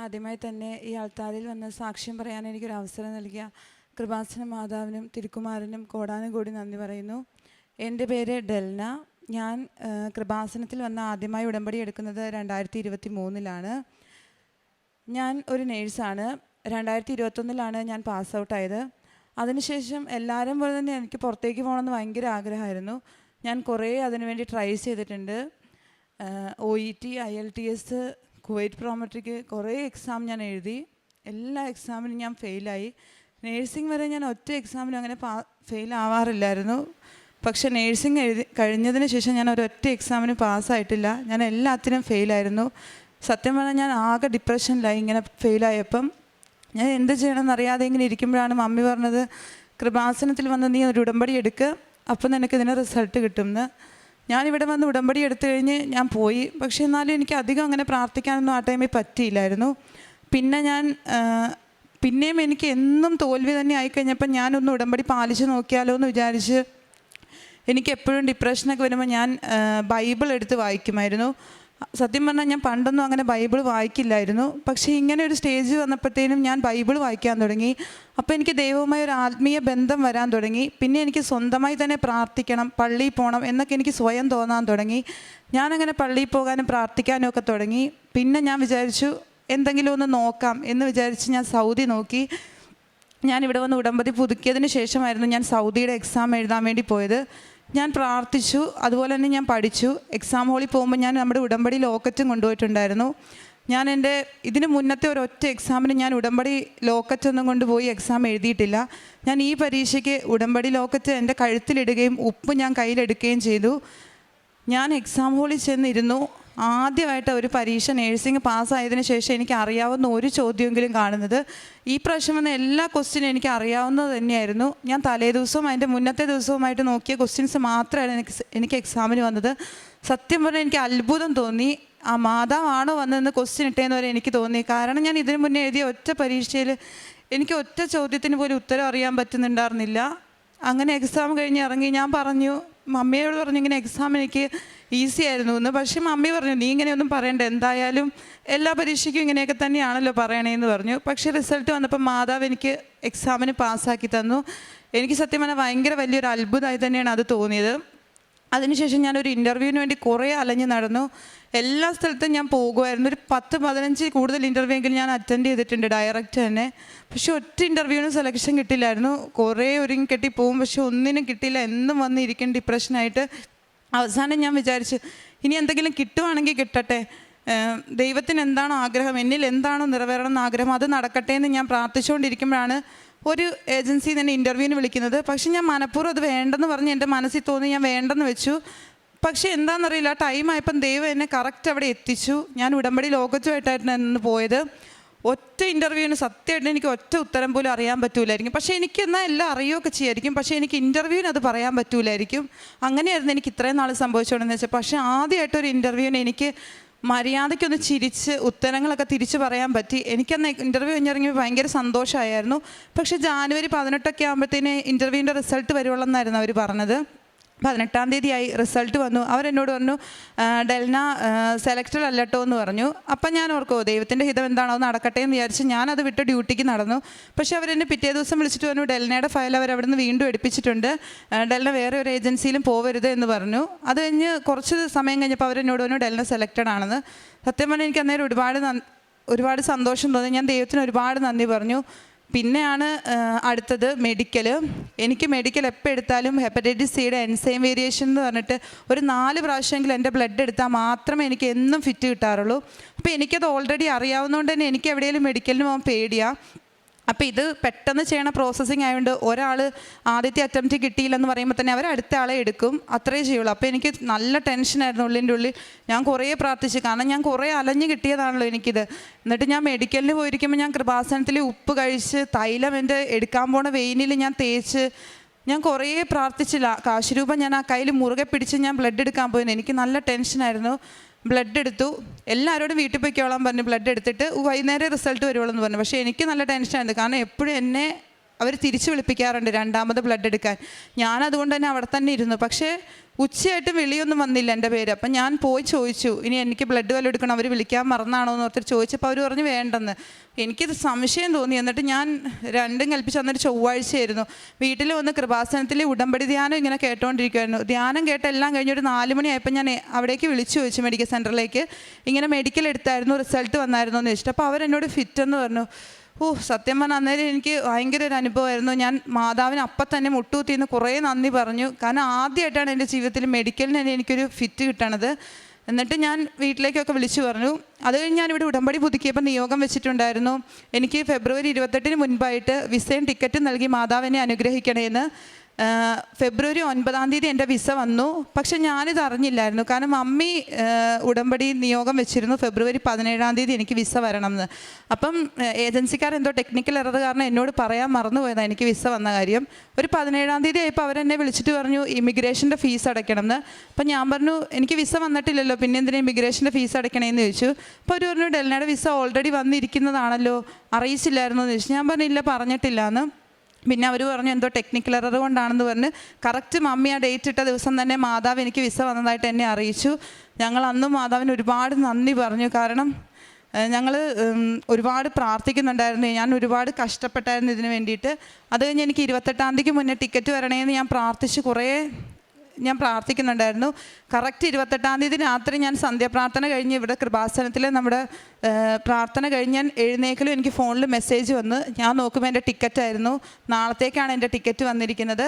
ആദ്യമായി തന്നെ ഈ ആൾത്താരിൽ വന്ന് സാക്ഷ്യം പറയാൻ എനിക്കൊരു അവസരം നൽകിയ കൃപാസന മാതാവിനും തിരുക്കുമാരനും കോടാനുകൂടി നന്ദി പറയുന്നു. എൻ്റെ പേര് ഡെൽന. ഞാൻ കൃപാസനത്തിൽ വന്ന് ആദ്യമായി ഉടമ്പടി എടുക്കുന്നത് 2023 ഞാൻ ഒരു നേഴ്സാണ്. 2021 ഞാൻ പാസ് ഔട്ടായത്. അതിനുശേഷം എല്ലാവരും പോലെ തന്നെ എനിക്ക് പുറത്തേക്ക് പോകണമെന്ന് ഭയങ്കര ആഗ്രഹമായിരുന്നു. ഞാൻ കുറേ അതിനുവേണ്ടി ട്രൈ ചെയ്തിട്ടുണ്ട്. OET, IELTS, കുവൈറ്റ് പ്രോമെട്രിക്ക് കുറേ എക്സാം ഞാൻ എഴുതി. എല്ലാ എക്സാമിനും ഞാൻ ഫെയിലായി. നേഴ്സിംഗ് വരെ ഞാൻ ഒറ്റ എക്സാമിനും അങ്ങനെ ഫെയിൽ ആവാറില്ലായിരുന്നു. പക്ഷേ നേഴ്സിംഗ് കഴിഞ്ഞതിന് ശേഷം ഞാൻ ഒരൊറ്റ എക്സാമിന് പാസ്സായിട്ടില്ല. ഞാൻ എല്ലാത്തിനും ഫെയിലായിരുന്നു. സത്യം പറഞ്ഞാൽ ഞാൻ ആകെ ഡിപ്രഷനിലായി. ഇങ്ങനെ ഫെയിലായപ്പം ഞാൻ എന്ത് ചെയ്യണമെന്ന് അറിയാതെ ഇങ്ങനെ ഇരിക്കുമ്പോഴാണ് മമ്മി പറഞ്ഞത്, കൃപാസനത്തിൽ വന്ന് നീ ഒരു ഉടമ്പടി എടുക്കുക, അപ്പം നിനക്ക് ഇതിന് റിസൾട്ട് കിട്ടുമെന്ന്. ഞാനിവിടെ വന്ന് ഉടമ്പടി എടുത്തു കഴിഞ്ഞ് ഞാൻ പോയി. പക്ഷേ എന്നാലും എനിക്ക് അധികം അങ്ങനെ പ്രാർത്ഥിക്കാനൊന്നും ആ ടൈമിൽ പറ്റിയില്ലായിരുന്നു. പിന്നെയും എനിക്ക് എന്നും തോൽവി തന്നെ ആയിക്കഴിഞ്ഞപ്പോൾ ഞാനൊന്ന് ഉടമ്പടി പാലിച്ച് നോക്കിയാലോ എന്ന് വിചാരിച്ച് എനിക്ക് എപ്പോഴും ഡിപ്രഷനൊക്കെ വരുമ്പോൾ ഞാൻ ബൈബിൾ എടുത്ത് വായിക്കുമായിരുന്നു. സത്യം പറഞ്ഞാൽ ഞാൻ പണ്ടൊന്നും അങ്ങനെ ബൈബിൾ വായിക്കില്ലായിരുന്നു. പക്ഷേ ഇങ്ങനെ ഒരു സ്റ്റേജ് വന്നപ്പോഴത്തേനും ഞാൻ ബൈബിൾ വായിക്കാൻ തുടങ്ങി. അപ്പോൾ എനിക്ക് ദൈവവുമായി ഒരു ആത്മീയ ബന്ധം വരാൻ തുടങ്ങി. പിന്നെ എനിക്ക് സ്വന്തമായി തന്നെ പ്രാർത്ഥിക്കണം, പള്ളിയിൽ പോകണം എന്നൊക്കെ എനിക്ക് സ്വയം തോന്നാൻ തുടങ്ങി. ഞാനങ്ങനെ പള്ളിയിൽ പോകാനും പ്രാർത്ഥിക്കാനും ഒക്കെ തുടങ്ങി. പിന്നെ ഞാൻ വിചാരിച്ചു എന്തെങ്കിലും ഒന്ന് നോക്കാം എന്ന് വിചാരിച്ച് ഞാൻ സൗദി നോക്കി. ഞാനിവിടെ വന്ന് ഉടമ്പടി പുതുക്കിയതിന് ശേഷമായിരുന്നു ഞാൻ സൗദിയുടെ എക്സാം എഴുതാൻ വേണ്ടി പോയത്. ഞാൻ പ്രാർത്ഥിച്ചു, അതുപോലെ തന്നെ ഞാൻ പഠിച്ചു. എക്സാം ഹോളിൽ പോകുമ്പോൾ ഞാൻ നമ്മുടെ ഉടമ്പടി ലോക്കറ്റും കൊണ്ടുപോയിട്ടുണ്ടായിരുന്നു. ഞാൻ ഇതിന് മുന്നത്തെ ഒരൊറ്റ എക്സാമിന് ഞാൻ ഉടമ്പടി ലോക്കറ്റൊന്നും കൊണ്ടുപോയി എക്സാം എഴുതിയിട്ടില്ല. ഞാൻ ഈ പരീക്ഷയ്ക്ക് ഉടമ്പടി ലോക്കറ്റ് എൻ്റെ കഴുത്തിലിടുകയും ഉപ്പ് ഞാൻ കയ്യിലെടുക്കുകയും ചെയ്തു. ഞാൻ എക്സാം ഹോളിൽ ചെന്നിരുന്നു. ആദ്യമായിട്ട് ഒരു പരീക്ഷ നേഴ്സിംഗ് പാസ്സായതിനു ശേഷം എനിക്ക് അറിയാവുന്ന ഒരു ചോദ്യമെങ്കിലും കാണുന്നത്. ഈ പ്രാവശ്യം വന്ന എല്ലാ ക്വസ്റ്റ്യനും എനിക്ക് അറിയാവുന്നത് തന്നെയായിരുന്നു. ഞാൻ തലേ ദിവസവും അതിൻ്റെ മുന്നത്തെ ദിവസവുമായിട്ട് നോക്കിയ ക്വസ്റ്റ്യൻസ് മാത്രമാണ് എനിക്ക് എക്സാമിന് വന്നത്. സത്യം പറഞ്ഞാൽ എനിക്ക് അത്ഭുതം തോന്നി. ആ മാതാവാണോ വന്നതെന്ന് ക്വസ്റ്റ്യൻ ഇട്ടേന്ന് വരെ എനിക്ക് തോന്നി. കാരണം ഞാൻ ഇതിനു മുന്നേ എഴുതിയ ഒറ്റ പരീക്ഷയിൽ എനിക്ക് ഒറ്റ ചോദ്യത്തിന് പോലും ഉത്തരം അറിയാൻ പറ്റുന്നുണ്ടായിരുന്നില്ല. അങ്ങനെ എക്സാം കഴിഞ്ഞ് ഇറങ്ങി ഞാൻ പറഞ്ഞു, മമ്മിയോട് പറഞ്ഞു ഇങ്ങനെ എക്സാം എനിക്ക് ഈസി ആയിരുന്നു എന്ന്. പക്ഷേ മമ്മി പറഞ്ഞു നീ ഇങ്ങനെയൊന്നും പറയണ്ട, എന്തായാലും എല്ലാ പരീക്ഷയ്ക്കും ഇങ്ങനെയൊക്കെ തന്നെയാണല്ലോ പറയണേന്ന് പറഞ്ഞു. പക്ഷേ റിസൾട്ട് വന്നപ്പോൾ മാതാവ് എനിക്ക് എക്സാമിന് പാസ്സാക്കി തന്നു. എനിക്ക് സത്യം പറഞ്ഞാൽ ഭയങ്കര വലിയൊരു അത്ഭുതമായി തന്നെയാണ് അത് തോന്നിയത്. അതിനുശേഷം ഞാനൊരു ഇൻ്റർവ്യൂവിന് വേണ്ടി കുറേ അലഞ്ഞ് നടന്നു. എല്ലാ സ്ഥലത്തും ഞാൻ പോകുമായിരുന്നു. ഒരു 10-15 കൂടുതൽ ഇൻ്റർവ്യൂ എങ്കിലും ഞാൻ അറ്റൻഡ് ചെയ്തിട്ടുണ്ട് ഡയറക്റ്റ് തന്നെ. പക്ഷെ ഒറ്റ ഇൻ്റർവ്യൂവിനും സെലക്ഷൻ കിട്ടില്ലായിരുന്നു. കുറേ ഒരുങ്ങി കെട്ടി പോകും, പക്ഷെ ഒന്നിനും കിട്ടിയില്ല. എന്നും വന്നിരിക്കും ഡിപ്രഷനായിട്ട്. അവസാനം ഞാൻ വിചാരിച്ചു ഇനി എന്തെങ്കിലും കിട്ടുവാണെങ്കിൽ കിട്ടട്ടെ, ദൈവത്തിന് എന്താണോ ആഗ്രഹം, എന്നിൽ എന്താണോ നിറവേറണം എന്ന് ആഗ്രഹം, അത് നടക്കട്ടെ എന്ന് ഞാൻ പ്രാർത്ഥിച്ചുകൊണ്ടിരിക്കുമ്പോഴാണ് ഒരു ഏജൻസി തന്നെ ഇൻ്റർവ്യൂവിന് വിളിക്കുന്നത്. പക്ഷെ ഞാൻ മനഃപൂർവ്വം അത് വേണ്ടെന്ന് പറഞ്ഞ് എൻ്റെ മനസ്സിൽ തോന്നി ഞാൻ വേണ്ടെന്ന് വെച്ചു. പക്ഷേ എന്താണെന്നറിയില്ല, ടൈമായപ്പം ദൈവം എന്നെ കറക്റ്റ് അവിടെ എത്തിച്ചു. ഞാൻ ഉടമ്പടി ലോകത്തുമായിട്ടായിരുന്നു നിന്ന് പോയത്. ഒറ്റ ഇൻ്റർവ്യൂവിന് സത്യമായിട്ട് എനിക്ക് ഒറ്റ ഉത്തരം പോലും അറിയാൻ പറ്റൂലായിരിക്കും. പക്ഷേ എനിക്ക് എന്നാൽ എല്ലാം അറിയുകയൊക്കെ ചെയ്യായിരിക്കും. പക്ഷേ എനിക്ക് ഇൻ്റർവ്യൂവിന് അത് പറയാൻ പറ്റൂലായിരിക്കും. അങ്ങനെയായിരുന്നു എനിക്ക് ഇത്രയും നാൾ സംഭവിച്ചുകൊണ്ടെന്ന് വെച്ചാൽ. പക്ഷേ ആദ്യമായിട്ടൊരു ഇൻ്റർവ്യൂവിന് എനിക്ക് മര്യാദയ്ക്കൊന്ന് ചിരിച്ച് ഉത്തരങ്ങളൊക്കെ തിരിച്ച് പറയാൻ പറ്റി. എനിക്കന്ന് ഇൻ്റർവ്യൂ കഴിഞ്ഞിറങ്ങിയപ്പോൾ ഭയങ്കര സന്തോഷമായിരുന്നു. പക്ഷേ ജാനുവരി 18 ആകുമ്പോഴത്തേന് ഇൻ്റർവ്യൂവിൻ്റെ റിസൾട്ട് വരുവുള്ളെന്നായിരുന്നു അവർ പറഞ്ഞത്. 18-ാം തീയതിയായി റിസൾട്ട് വന്നു. അവരെന്നോട് പറഞ്ഞു ഡെൽന സെലക്റ്റഡ് അല്ലട്ടോ എന്ന് പറഞ്ഞു. അപ്പം ഞാൻ ഓർക്കുമോ ദൈവത്തിൻ്റെ ഹിതം എന്താണോ നടക്കട്ടെ എന്ന് വിചാരിച്ച് ഞാനത് വിട്ട് ഡ്യൂട്ടിക്ക് നടന്നു. പക്ഷേ അവരെന്നെ പിറ്റേ ദിവസം വിളിച്ചിട്ട് പറഞ്ഞു ഡെൽനയുടെ ഫയൽ അവർ അവിടെ നിന്ന് വീണ്ടും എടുപ്പിച്ചിട്ടുണ്ട്, ഡെൽന വേറെ ഒരു ഏജൻസിയിലും പോവരുത് എന്ന് പറഞ്ഞു. അത് കഴിഞ്ഞ് കുറച്ച് സമയം കഴിഞ്ഞപ്പോൾ അവരെന്നോട് പറഞ്ഞു ഡെൽന സെലക്റ്റഡ് ആണെന്ന്. സത്യം പറഞ്ഞാൽ എനിക്ക് അന്നേരം ഒരുപാട് സന്തോഷം തോന്നി. ഞാൻ ദൈവത്തിന് ഒരുപാട് നന്ദി പറഞ്ഞു. പിന്നെയാണ് അടുത്തത് മെഡിക്കൽ. എനിക്ക് മെഡിക്കൽ എപ്പോൾ എടുത്താലും ഹെപ്പറ്റൈറ്റിസ് സിയുടെ എൻസൈം വേരിയേഷൻ എന്ന് പറഞ്ഞിട്ട് ഒരു 4 പ്രാവശ്യമെങ്കിലും എൻ്റെ ബ്ലഡ് എടുത്താൽ മാത്രമേ എനിക്ക് എന്നും ഫിറ്റ് കിട്ടാറുള്ളൂ. അപ്പോൾ എനിക്കത് ഓൾറെഡി അറിയാവുന്നതുകൊണ്ട് തന്നെ എനിക്ക് എവിടെയെങ്കിലും മെഡിക്കലിന് പോകാൻ പേടിയാണ്. അപ്പോൾ ഇത് പെട്ടെന്ന് ചെയ്യണ പ്രോസസ്സിങ് ആയതുകൊണ്ട് ഒരാൾ ആദ്യത്തെ അറ്റംപ്റ്റ് കിട്ടിയില്ലെന്ന് പറയുമ്പോൾ തന്നെ അവർ അടുത്ത ആളെ എടുക്കും, അത്രേ ചെയ്യുള്ളൂ. അപ്പോൾ എനിക്ക് നല്ല ടെൻഷനായിരുന്നു ഉള്ളിൻ്റെ ഉള്ളിൽ. ഞാൻ കുറേ പ്രാർത്ഥിച്ചു, കാരണം ഞാൻ കുറേ അലഞ്ഞ് കിട്ടിയതാണല്ലോ എനിക്കിത്. എന്നിട്ട് ഞാൻ മെഡിക്കലിന് പോയിരിക്കുമ്പോൾ ഞാൻ കൃപാസനത്തിൽ ഉപ്പ് കഴിച്ച് തൈലം എൻ്റെ എടുക്കാൻ പോണ വെയിനിൽ ഞാൻ തേച്ച് ഞാൻ കുറേ പ്രാർത്ഥിച്ചില്ല. കാശുരൂപം ഞാൻ ആ കയ്യിൽ മുറുകെ പിടിച്ച് ഞാൻ ബ്ലഡ് എടുക്കാൻ പോയിരുന്നു. എനിക്ക് നല്ല ടെൻഷനായിരുന്നു. ബ്ലഡ് എടുത്തു. എല്ലാവരോടും വീട്ടിൽ പോയിക്കോളാൻ പറഞ്ഞു. ബ്ലഡ് എടുത്തിട്ട് വൈകുന്നേരം റിസൾട്ട് വരുവുള്ളൂ എന്ന് പറഞ്ഞു. പക്ഷേ എനിക്ക് നല്ല ടെൻഷനായിരുന്നു, കാരണം എപ്പോഴും എന്നെ അവർ തിരിച്ചു വിളിപ്പിക്കാറുണ്ട് രണ്ടാമത് ബ്ലഡ് എടുക്കാൻ. ഞാനതുകൊണ്ട് തന്നെ അവിടെ തന്നെ ഇരുന്നു. പക്ഷേ ഉച്ചയായിട്ട് വിളിയൊന്നും വന്നില്ല എൻ്റെ പേര്. അപ്പം ഞാൻ പോയി ചോദിച്ചു, ഇനി എനിക്ക് ബ്ലഡ് വല്ലതും എടുക്കണം, അവർ വിളിക്കാൻ മറന്നാണോ എന്ന് ഓർത്തിട്ട് ചോദിച്ചപ്പോൾ അവർ പറഞ്ഞു വേണ്ടെന്ന്. എനിക്കിത് സംശയം തോന്നി. എന്നിട്ട് ഞാൻ രണ്ടും കൽപ്പിച്ച് അന്നൊരു ചൊവ്വാഴ്ചയായിരുന്നു. വീട്ടിൽ വന്ന് കൃപാസനത്തിൽ ഉടമ്പടി ധ്യാനം ഇങ്ങനെ കേട്ടോണ്ടിരിക്കുമായിരുന്നു. ധ്യാനം കേട്ടെല്ലാം കഴിഞ്ഞൊരു 4 മണിയായപ്പോൾ ഞാൻ അവിടേക്ക് വിളിച്ചു ചോദിച്ചു മെഡിക്കൽ സെൻറ്ററിലേക്ക്, ഇങ്ങനെ മെഡിക്കൽ എടുത്തായിരുന്നു, റിസൾട്ട് വന്നായിരുന്നു എന്ന് ചോദിച്ചിട്ട്. അപ്പോൾ അവരെന്നോട് ഫിറ്റെന്ന് പറഞ്ഞു. സത്യം പറഞ്ഞാൽ അന്നേരം എനിക്ക് ഭയങ്കര ഒരു അനുഭവമായിരുന്നു. ഞാൻ മാതാവിന് അപ്പം തന്നെ മുട്ടുകുത്തിന്ന് കുറേ നന്ദി പറഞ്ഞു. കാരണം ആദ്യമായിട്ടാണ് എൻ്റെ ജീവിതത്തിൽ മെഡിക്കലിന് തന്നെ എനിക്കൊരു ഫിറ്റ് കിട്ടണത്. എന്നിട്ട് ഞാൻ വീട്ടിലേക്കൊക്കെ വിളിച്ചു പറഞ്ഞു. അത് കഴിഞ്ഞ് ഞാനിവിടെ ഉടമ്പടി പുതുക്കിയപ്പോൾ നിയോഗം വെച്ചിട്ടുണ്ടായിരുന്നു, എനിക്ക് ഫെബ്രുവരി 28 മുൻപായിട്ട് വിസയും ടിക്കറ്റും നൽകി മാതാവിനെ അനുഗ്രഹിക്കണേന്ന്. ഫെബ്രുവരി 9 എൻ്റെ വിസ വന്നു. പക്ഷെ ഞാനിത് അറിഞ്ഞില്ലായിരുന്നു. കാരണം മമ്മി ഉടമ്പടി നിയോഗം വെച്ചിരുന്നു ഫെബ്രുവരി 17 എനിക്ക് വിസ വരണം എന്ന്. അപ്പം ഏജൻസിക്കാർ എന്തോ ടെക്നിക്കൽ എറർ കാരണം എന്നോട് പറയാൻ മറന്നുപോയതാണ് എനിക്ക് വിസ വന്ന കാര്യം. ഒരു 17 ആയപ്പോൾ അവരെന്നെ വിളിച്ചിട്ട് പറഞ്ഞു ഇമിഗ്രേഷൻ്റെ ഫീസ് അടയ്ക്കണം എന്ന്. അപ്പം ഞാൻ പറഞ്ഞു എനിക്ക് വിസ വന്നിട്ടില്ലല്ലോ, പിന്നെ എന്തിനാ ഇമിഗ്രേഷൻ്റെ ഫീസ് അടയ്ക്കണേന്ന് ചോദിച്ചു. അപ്പോൾ അവർ പറഞ്ഞു ഡെൽനയുടെ വിസ ഓൾറെഡി വന്നിരിക്കുന്നതാണല്ലോ, അറിയിച്ചില്ലായിരുന്നു എന്ന് ചോദിച്ചു. ഞാൻ പറഞ്ഞില്ല, പറഞ്ഞിട്ടില്ല എന്ന്. പിന്നെ അവർ പറഞ്ഞു എന്തോ ടെക്നിക്കൽ എറർ കൊണ്ടാണെന്ന് പറഞ്ഞ് കറക്റ്റ് മമ്മി ആ ഡേറ്റ് ഇട്ട ദിവസം തന്നെ മാതാവ് എനിക്ക് വിസ വന്നതായിട്ട് എന്നെ അറിയിച്ചു. ഞങ്ങൾ അന്നും മാതാവിന് ഒരുപാട് നന്ദി പറഞ്ഞു. കാരണം ഞങ്ങൾ ഒരുപാട് പ്രാർത്ഥിക്കുന്നുണ്ടായിരുന്നു. ഞാൻ ഒരുപാട് കഷ്ടപ്പെട്ടായിരുന്നു ഇതിന് വേണ്ടിയിട്ട്. അത് കഴിഞ്ഞ് എനിക്ക് 28 മുന്നേ ടിക്കറ്റ് വരണേന്ന് ഞാൻ പ്രാർത്ഥിക്കുന്നുണ്ടായിരുന്നു. കറക്റ്റ് 28 രാത്രി ഞാൻ സന്ധ്യാപ്രാർത്ഥന കഴിഞ്ഞ് ഇവിടെ കൃപാസനത്തിൽ നമ്മുടെ പ്രാർത്ഥന കഴിഞ്ഞ് ഞാൻ എഴുന്നേക്കലും എനിക്ക് ഫോണിൽ മെസ്സേജ് വന്ന് ഞാൻ നോക്കുമ്പോൾ എൻ്റെ ടിക്കറ്റായിരുന്നു. നാളത്തേക്കാണ് എൻ്റെ ടിക്കറ്റ് വന്നിരിക്കുന്നത്.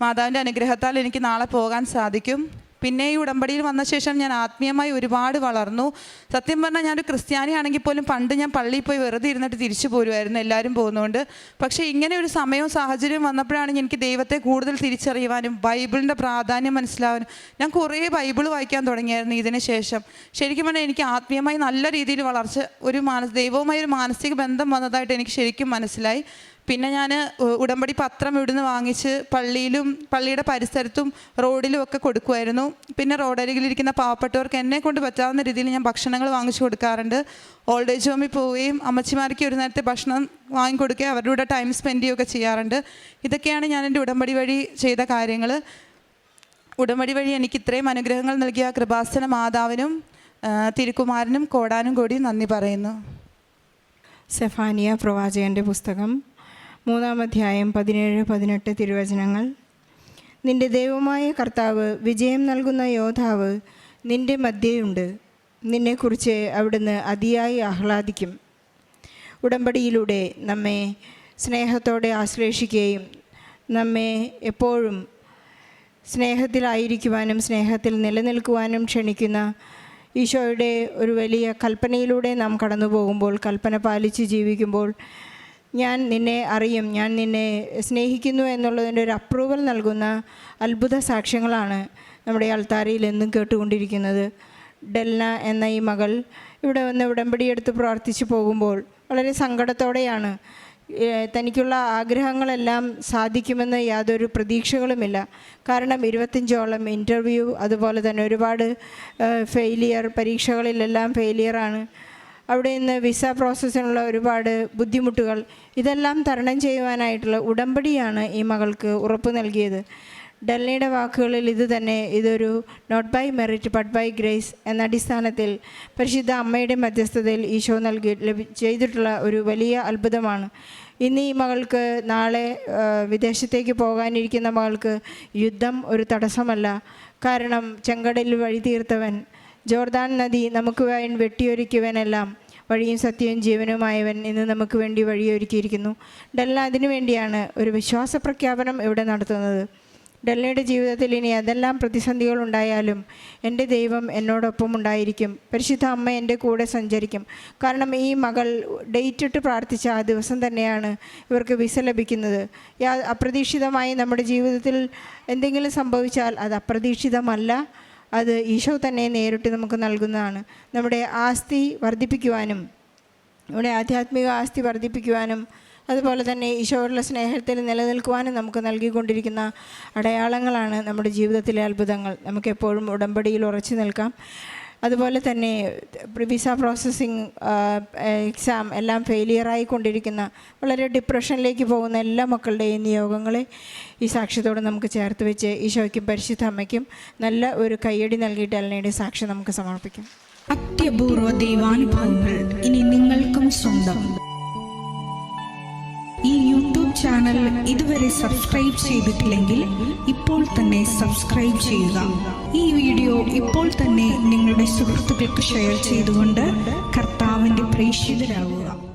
മാതാവിൻ്റെ അനുഗ്രഹത്താൽ എനിക്ക് നാളെ പോകാൻ സാധിക്കും. പിന്നെ ഈ ഉടമ്പടിയിൽ വന്ന ശേഷം ഞാൻ ആത്മീയമായി ഒരുപാട് വളർന്നു. സത്യം പറഞ്ഞാൽ ഞാനൊരു ക്രിസ്ത്യാനിയാണെങ്കിൽ പോലും പണ്ട് ഞാൻ പള്ളിയിൽ പോയി വെറുതെ ഇരുന്നിട്ട് തിരിച്ചു പോരുമായിരുന്നു, എല്ലാവരും പോകുന്നതുകൊണ്ട്. പക്ഷേ ഇങ്ങനെ ഒരു സമയവും സാഹചര്യവും വന്നപ്പോഴാണ് എനിക്ക് ദൈവത്തെ കൂടുതൽ തിരിച്ചറിയുവാനും ബൈബിളിൻ്റെ പ്രാധാന്യം മനസ്സിലാവാനും. ഞാൻ കുറേ ബൈബിൾ വായിക്കാൻ തുടങ്ങിയായിരുന്നു ഇതിന് ശേഷം. ശരിക്കും പറഞ്ഞാൽ എനിക്ക് ആത്മീയമായി നല്ല രീതിയിൽ വളർച്ച, ദൈവവുമായി ഒരു മാനസിക ബന്ധം വന്നതായിട്ട് എനിക്ക് ശരിക്കും മനസ്സിലായി. പിന്നെ ഞാൻ ഉടമ്പടി പത്രം ഇവിടുന്ന് വാങ്ങിച്ച് പള്ളിയിലും പള്ളിയുടെ പരിസരത്തും റോഡിലും ഒക്കെ കൊടുക്കുമായിരുന്നു. പിന്നെ റോഡരികിലിരിക്കുന്ന പാവപ്പെട്ടവർക്ക് എന്നെ കൊണ്ട് പറ്റാവുന്ന രീതിയിൽ ഞാൻ ഭക്ഷണങ്ങൾ വാങ്ങിച്ചു കൊടുക്കാറുണ്ട്. ഓൾഡ് ഏജ് ഹോമിൽ പോവുകയും അമ്മച്ചിമാർക്ക് ഒരു നേരത്തെ ഭക്ഷണം വാങ്ങിക്കൊടുക്കുകയും അവരുടെ കൂടെ ടൈം സ്പെൻഡ് ചെയ്യുകയൊക്കെ ചെയ്യാറുണ്ട്. ഇതൊക്കെയാണ് ഞാൻ എൻ്റെ ഉടമ്പടി വഴി ചെയ്ത കാര്യങ്ങൾ. ഉടമ്പടി വഴി എനിക്ക് ഇത്രയും അനുഗ്രഹങ്ങൾ നൽകിയ കൃപാസന മാതാവിനും തിരുക്കുമാരനും കോടാനും കൂടി നന്ദി പറയുന്നു. സെഫാനിയ പ്രവാചകൻ്റെ പുസ്തകം 3-ാം അധ്യായം 17-18 തിരുവചനങ്ങൾ. നിന്റെ ദൈവമായ കർത്താവ്, വിജയം നൽകുന്ന യോദ്ധാവ് നിന്റെ മധ്യേയുണ്ട്. നിന്നെക്കുറിച്ച് അവിടുന്ന് അതിയായി ആഹ്ലാദിക്കും. ഉടമ്പടിയിലൂടെ നമ്മെ സ്നേഹത്തോടെ ആശ്ലേഷിക്കുകയും നമ്മെ എപ്പോഴും സ്നേഹത്തിലായിരിക്കുവാനും സ്നേഹത്തിൽ നിലനിൽക്കുവാനും ക്ഷണിക്കുന്ന ഈശോയുടെ ഒരു വലിയ കൽപ്പനയിലൂടെ നാം കടന്നു പോകുമ്പോൾ, കൽപ്പന പാലിച്ച് ജീവിക്കുമ്പോൾ, ഞാൻ നിന്നെ അറിയും, ഞാൻ നിന്നെ സ്നേഹിക്കുന്നു എന്നുള്ളതിൻ്റെ ഒരു അപ്രൂവൽ നൽകുന്ന അത്ഭുത സാക്ഷ്യങ്ങളാണ് നമ്മുടെ അൾത്താരയിൽ എന്നും കേട്ടുകൊണ്ടിരിക്കുന്നത്. ഡെൽന എന്ന ഈ മകൾ ഇവിടെ വന്ന് ഉടമ്പടിയെടുത്ത് പ്രാർത്ഥിച്ചു പോകുമ്പോൾ വളരെ സങ്കടത്തോടെയാണ്. തനിക്കുള്ള ആഗ്രഹങ്ങളെല്ലാം സാധിക്കുമെന്ന് യാതൊരു പ്രതീക്ഷകളുമില്ല. കാരണം 25ഓളം ഇൻ്റർവ്യൂ, അതുപോലെ തന്നെ ഒരുപാട് പരീക്ഷകളിലെല്ലാം ഫെയിലിയറാണ്. അവിടെ നിന്ന് വിസ പ്രോസസ്സിനുള്ള ഒരുപാട് ബുദ്ധിമുട്ടുകൾ, ഇതെല്ലാം തരണം ചെയ്യുവാനായിട്ടുള്ള ഉടമ്പടിയാണ് ഈ മകൾക്ക് ഉറപ്പ് നൽകിയത്. ഡെൽനയുടെ വാക്കുകളിൽ ഇത് തന്നെ, ഇതൊരു not by merit but by grace എന്ന അടിസ്ഥാനത്തിൽ പരിശുദ്ധ അമ്മയുടെ മധ്യസ്ഥതയിൽ ഈശോ ചെയ്തിട്ടുള്ള ഒരു വലിയ അത്ഭുതമാണ്. ഇന്ന് ഈ മകൾക്ക്, നാളെ വിദേശത്തേക്ക് പോകാനിരിക്കുന്ന മകൾക്ക് യുദ്ധം ഒരു തടസ്സമല്ല. കാരണം ചെങ്കടലിൽ വഴി തീർത്തവൻ, ജോർദാൻ നദി നമുക്ക് വേണ്ടി വെട്ടിയൊരുക്കിയവനെല്ലാം, വഴിയും സത്യവും ജീവനുമായവൻ ഇന്ന് നമുക്ക് വേണ്ടി വഴിയൊരുക്കിയിരിക്കുന്നു. ഡെൽന അതിനു വേണ്ടിയാണ് ഒരു വിശ്വാസ പ്രഖ്യാപനം ഇവിടെ നടത്തുന്നത്. ഡെൽനയുടെ ജീവിതത്തിൽ ഇനി അതെല്ലാം പ്രതിസന്ധികളുണ്ടായാലും എൻ്റെ ദൈവം എന്നോടൊപ്പം ഉണ്ടായിരിക്കും, പരിശുദ്ധ അമ്മ എൻ്റെ കൂടെ സഞ്ചരിക്കും. കാരണം ഈ മകൾ ഡേറ്റ് ഇട്ട് പ്രാർത്ഥിച്ച ആ ദിവസം തന്നെയാണ് ഇവർക്ക് വിസ ലഭിക്കുന്നത്. അപ്രതീക്ഷിതമായി നമ്മുടെ ജീവിതത്തിൽ എന്തെങ്കിലും സംഭവിച്ചാൽ അത് അപ്രതീക്ഷിതമല്ല, അത് ഈശോ തന്നെ നേരിട്ട് നമുക്ക് നൽകുന്നതാണ്. നമ്മുടെ ആസ്തി വർദ്ധിപ്പിക്കുവാനും, നമ്മുടെ ആധ്യാത്മിക ആസ്തി വർദ്ധിപ്പിക്കുവാനും, അതുപോലെ തന്നെ ഈശോയോടുള്ള സ്നേഹത്തിൽ നിലനിൽക്കുവാനും നമുക്ക് നൽകിക്കൊണ്ടിരിക്കുന്ന അടയാളങ്ങളാണ് നമ്മുടെ ജീവിതത്തിലെ അത്ഭുതങ്ങൾ. നമുക്കെപ്പോഴും ഉടമ്പടിയിൽ ഉറച്ചു നിൽക്കാം. അതുപോലെ തന്നെ വിസ പ്രോസസ്സിങ് എക്സാം എല്ലാം ഫെയിലിയറായിക്കൊണ്ടിരിക്കുന്ന, വളരെ ഡിപ്രഷനിലേക്ക് പോകുന്ന എല്ലാ മക്കളുടെയും നിയോഗങ്ങളെ ഈ സാക്ഷ്യത്തോട് നമുക്ക് ചേർത്ത് വെച്ച് ഈശോയ്ക്കും പരിശുദ്ധ അമ്മയ്ക്കും നല്ല ഒരു കയ്യടി നൽകിയിട്ട് ഡെൽനയുടെ സാക്ഷ്യം നമുക്ക് സമർപ്പിക്കാം. അത്യപൂർവ ദൈവാനുഭവങ്ങൾ ഇനി നിങ്ങൾക്കും സ്വന്തം. ഈ യൂട്യൂബ് ചാനൽ ഇതുവരെ സബ്സ്ക്രൈബ് ചെയ്തിട്ടില്ലെങ്കിൽ ഇപ്പോൾ തന്നെ സബ്സ്ക്രൈബ് ചെയ്യുക. ഈ വീഡിയോ ഇപ്പോൾ തന്നെ നിങ്ങളുടെ സുഹൃത്തുക്കൾക്ക് ഷെയർ ചെയ്തുകൊണ്ട് കർത്താവിൻ്റെ പ്രേക്ഷിതരാകുക.